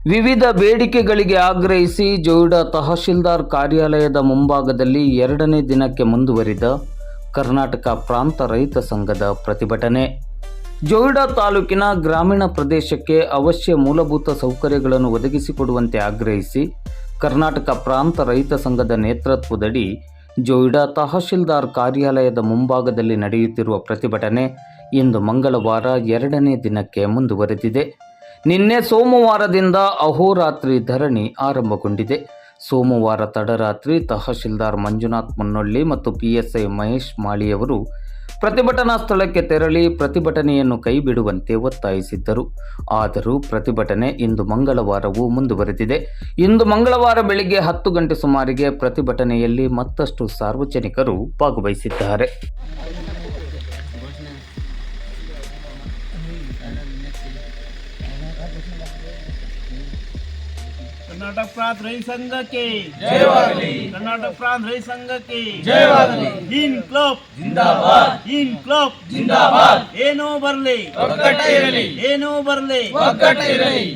ವಿವಿಧ ಬೇಡಿಕೆಗಳಿಗೆ ಆಗ್ರಹಿಸಿ ಜೊಯ್ಡಾ ತಹಶೀಲ್ದಾರ್ ಕಾರ್ಯಾಲಯದ ಮುಂಭಾಗದಲ್ಲಿ 2ನೇ ದಿನಕ್ಕೆ ಮುಂದುವರಿದ ಕರ್ನಾಟಕ ಪ್ರಾಂತ ರೈತ ಸಂಘದ ಪ್ರತಿಭಟನೆ. ಜೊಯ್ಡಾ ತಾಲೂಕಿನ ಗ್ರಾಮೀಣ ಪ್ರದೇಶಕ್ಕೆ ಅವಶ್ಯ ಮೂಲಭೂತ ಸೌಕರ್ಯಗಳನ್ನು ಒದಗಿಸಿಕೊಡುವಂತೆ ಆಗ್ರಹಿಸಿ ಕರ್ನಾಟಕ ಪ್ರಾಂತ ರೈತ ಸಂಘದ ನೇತೃತ್ವದಡಿ ಜೊಯ್ಡಾ ತಹಶೀಲ್ದಾರ್ ಕಾರ್ಯಾಲಯದ ಮುಂಭಾಗದಲ್ಲಿ ನಡೆಯುತ್ತಿರುವ ಪ್ರತಿಭಟನೆ ಇಂದು ಮಂಗಳವಾರ 2ನೇ ದಿನಕ್ಕೆ ಮುಂದುವರೆದಿದೆ. ನಿನ್ನೆ ಸೋಮವಾರದಿಂದ ಅಹೋರಾತ್ರಿ ಧರಣಿ ಆರಂಭಗೊಂಡಿದೆ. ಸೋಮವಾರ ತಡರಾತ್ರಿ ತಹಶೀಲ್ದಾರ್ ಮಂಜುನಾಥ್ ಮುನ್ನೊಳ್ಳಿ ಮತ್ತು PSI ಮಹೇಶ್ ಮಾಳಿಯವರು ಪ್ರತಿಭಟನಾ ಸ್ಥಳಕ್ಕೆ ತೆರಳಿ ಪ್ರತಿಭಟನೆಯನ್ನು ಕೈಬಿಡುವಂತೆ ಒತ್ತಾಯಿಸಿದ್ದರು. ಆದರೂ ಪ್ರತಿಭಟನೆ ಇಂದು ಮಂಗಳವಾರವೂ ಮುಂದುವರೆದಿದೆ. ಇಂದು ಮಂಗಳವಾರ ಬೆಳಿಗ್ಗೆ 10 ಗಂಟೆ ಸುಮಾರಿಗೆ ಪ್ರತಿಭಟನೆಯಲ್ಲಿ ಮತ್ತಷ್ಟು ಸಾರ್ವಜನಿಕರು ಭಾಗವಹಿಸಿದ್ದಾರೆ. कर्नाटक प्रांत रैत संघ के जयवागली। कर्नाटक प्रांत रैत संघ के जयवागली। इनक्लाब जिंदाबाद। इनक्लाब जिंदाबाद। ಏನೋ ಬರಲಿ ಒಗ್ಗಟ್ಟಿರಲಿ। ಏನೋ ಬರಲಿ ಒಗ್ಗಟ್ಟಿರಲಿ।